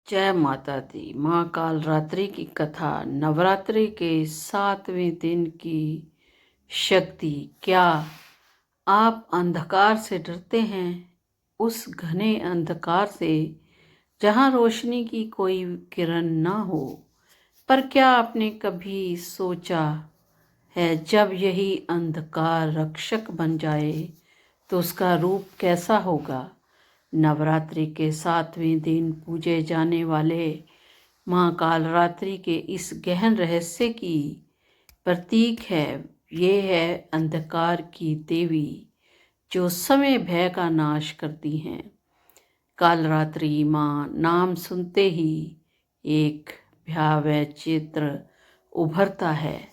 जय माता दी। माँ कालरात्रि की कथा, नवरात्रि के 7वें दिन की शक्ति। क्या आप अंधकार से डरते हैं? उस घने अंधकार से जहाँ रोशनी की कोई किरण न हो। पर क्या आपने कभी सोचा है, जब यही अंधकार रक्षक बन जाए तो उसका रूप कैसा होगा? नवरात्रि के 7वें दिन पूजे जाने वाले माँ कालरात्रि के इस गहन रहस्य की प्रतीक है। ये है अंधकार की देवी, जो समय भय का नाश करती हैं। कालरात्रि माँ नाम सुनते ही एक भयावह चित्र उभरता है,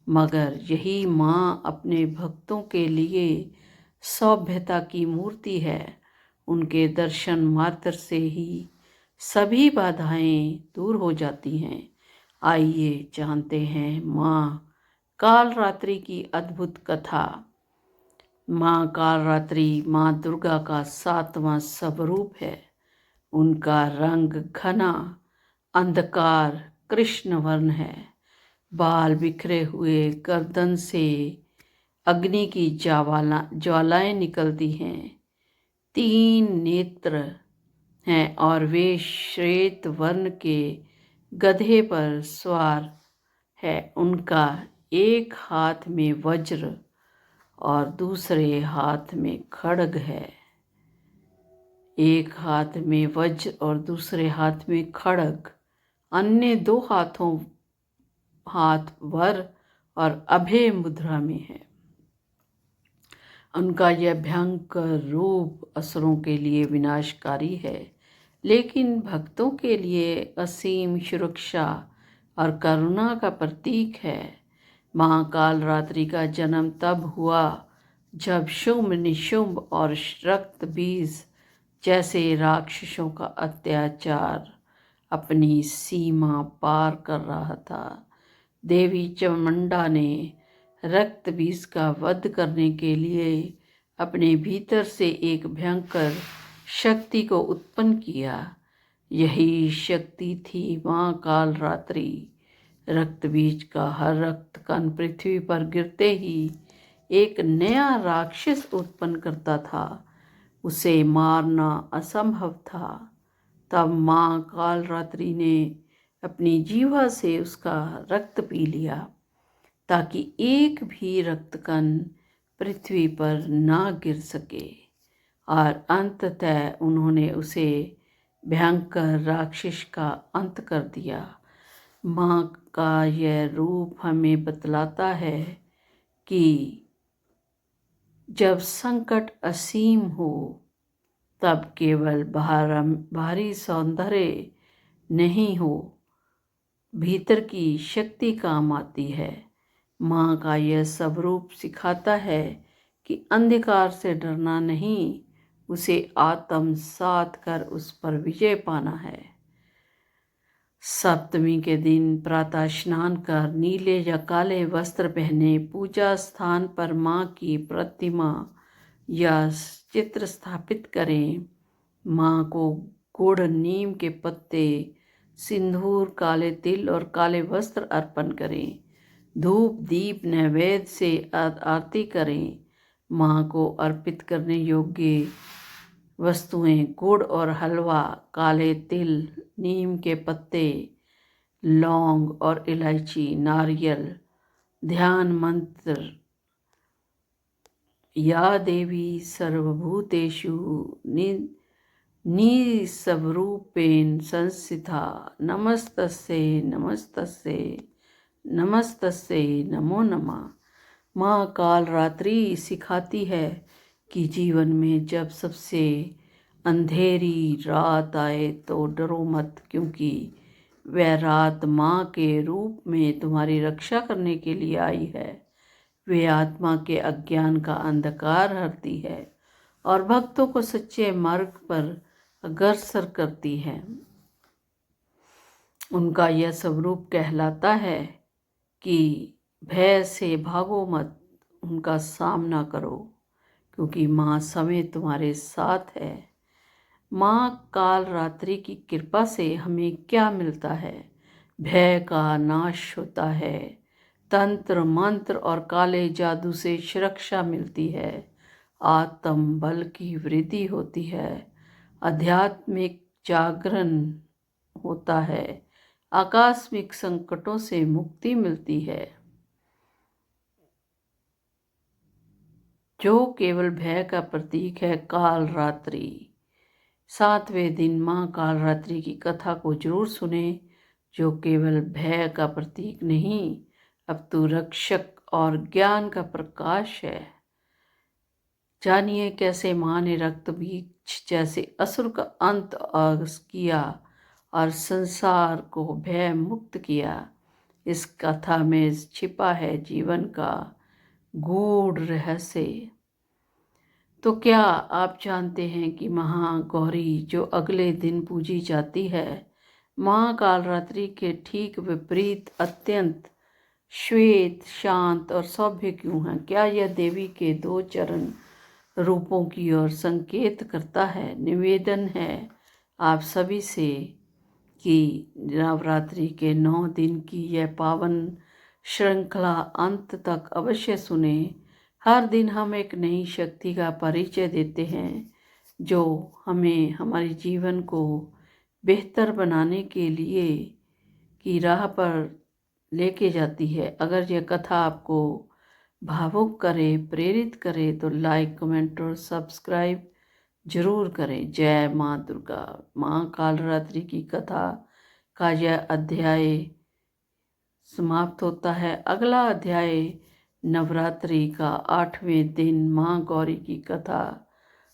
मगर यही माँ अपने भक्तों के लिए सभ्यता की मूर्ति है। उनके दर्शन मात्र से ही सभी बाधाएं दूर हो जाती हैं। आइए जानते हैं माँ कालरात्रि की अद्भुत कथा। माँ कालरात्रि माँ दुर्गा का 7वां स्वरूप है। उनका रंग घना अंधकार कृष्ण वर्ण है। बाल बिखरे हुए, गर्दन से अग्नि की ज्वालाएं निकलती हैं। 3 नेत्र हैं और वे श्वेत वर्ण के गधे पर सवार है। उनका एक हाथ में वज्र और दूसरे हाथ में खड्ग है। एक हाथ में वज्र और दूसरे हाथ में खड्ग। अन्य 2 हाथ वर और अभय मुद्रा में है। उनका यह भयंकर रूप असुरों के लिए विनाशकारी है, लेकिन भक्तों के लिए असीम सुरक्षा और करुणा का प्रतीक है। माँ कालरात्रि का जन्म तब हुआ जब शुंभ निशुंभ और रक्त बीज जैसे राक्षसों का अत्याचार अपनी सीमा पार कर रहा था। देवी चामुंडा ने रक्त बीज का वध करने के लिए अपने भीतर से एक भयंकर शक्ति को उत्पन्न किया। यही शक्ति थी माँ कालरात्रि। रक्त बीज का हर रक्त कण पृथ्वी पर गिरते ही एक नया राक्षस उत्पन्न करता था। उसे मारना असंभव था। तब माँ कालरात्रि ने अपनी जीवा से उसका रक्त पी लिया, ताकि एक भी रक्तकण पृथ्वी पर ना गिर सके। और अंततः उन्होंने उसे भयंकर राक्षस का अंत कर दिया। माँ का यह रूप हमें बतलाता है कि जब संकट असीम हो, तब केवल बाहरी सौंदर्य नहीं हो, भीतर की शक्ति काम आती है। माँ का यह स्वरूप सिखाता है कि अंधकार से डरना नहीं, उसे आत्मसात कर उस पर विजय पाना है। सप्तमी के दिन प्रातः स्नान कर नीले या काले वस्त्र पहने पूजा स्थान पर माँ की प्रतिमा या चित्र स्थापित करें। माँ को गुड़, नीम के पत्ते, सिंदूर, काले तिल और काले वस्त्र अर्पण करें। धूप दीप नैवेद्य से आरती करें। माँ को अर्पित करने योग्य वस्तुएं गुड़ और हलवा, काले तिल, नीम के पत्ते, लौंग और इलायची, नारियल, ध्यान मंत्र, या देवी सर्वभूतेषु निस्वरूपेण संस्थिता नमस्तस्यै नमस्तस्यै नमस्तस्यै नमो नमः। माँ कालरात्रि सिखाती है कि जीवन में जब सबसे अंधेरी रात आए तो डरो मत, क्योंकि वह रात माँ के रूप में तुम्हारी रक्षा करने के लिए आई है। वे आत्मा के अज्ञान का अंधकार हरती है और भक्तों को सच्चे मार्ग पर अग्रसर करती है। उनका यह स्वरूप कहलाता है कि भय से भागो मत, उनका सामना करो, क्योंकि माँ समय तुम्हारे साथ है। माँ काल रात्रि की कृपा से हमें क्या मिलता है? भय का नाश होता है, तंत्र मंत्र और काले जादू से सुरक्षा मिलती है, आत्म बल की वृद्धि होती है, आध्यात्मिक जागरण होता है, आकस्मिक संकटों से मुक्ति मिलती है। जो केवल भय का प्रतीक है काल रात्रि। 7वें दिन माँ काल रात्रि की कथा को जरूर सुने, जो केवल भय का प्रतीक नहीं, अब तो रक्षक और ज्ञान का प्रकाश है। जानिए कैसे माँ ने रक्त बीज जैसे असुर का अंत किया और संसार को भय मुक्त किया। इस कथा में छिपा है जीवन का गूढ़ रहस्य। तो क्या आप जानते हैं कि महागौरी जो अगले दिन पूजी जाती है, महाकालरात्रि के ठीक विपरीत अत्यंत श्वेत, शांत और सौम्य क्यों है? क्या यह देवी के 2 चरण रूपों की ओर संकेत करता है? निवेदन है आप सभी से कि नवरात्रि के 9 दिन की यह पावन श्रृंखला अंत तक अवश्य सुने। हर दिन हम एक नई शक्ति का परिचय देते हैं, जो हमें हमारे जीवन को बेहतर बनाने के लिए की राह पर लेके जाती है। अगर यह कथा आपको भावुक करे, प्रेरित करे तो लाइक, कमेंट और सब्सक्राइब जरूर करें। जय माँ दुर्गा। माँ कालरात्रि की कथा का यह अध्याय समाप्त होता है। अगला अध्याय नवरात्रि का 8वें दिन माँ गौरी की कथा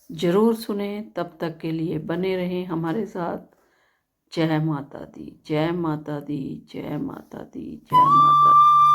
जरूर सुने। तब तक के लिए बने रहें हमारे साथ। जय माता दी, जय माता दी, जय माता दी, जय माता दी।